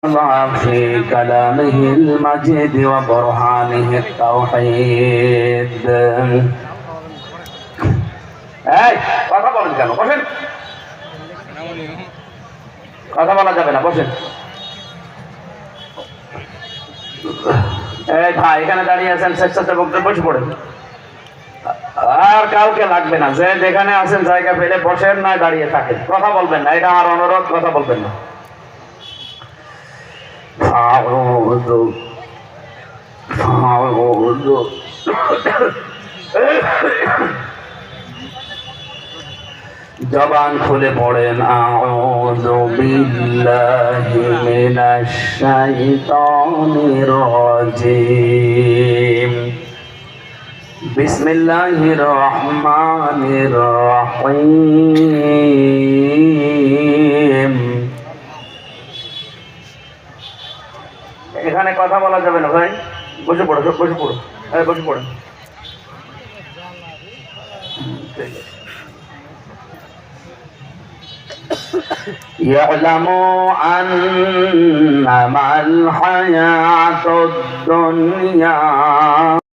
في كلامه المجيد وبرهانه التوحيد এই কথা বলেন কেন বসেন কথা বলা যাবে না বসেন এই ভাই এখানে দাঁড়িয়ে আছেন স্বেচ্ছাসেবকদের বসে পড়েন আর কাউকে লাগবে না যে যেখানে আছেন জায়গা পেলে বসেন না দাঁড়িয়ে থাকেন কথা বলবেন না এটা আমার অনুরোধ কথা বলবেন না জবান খুলে পড়েন আউযু বিল্লাহি মিনাশ শাইতানির রাজীম বিসমিল্লাহির রহমানির রহিম। এখানে কথা বলা যাবে না ভাই, বসে পড়ো সব বসে পড়ো, বসে পড়ো। يعلموا أنما الحياة الدنيا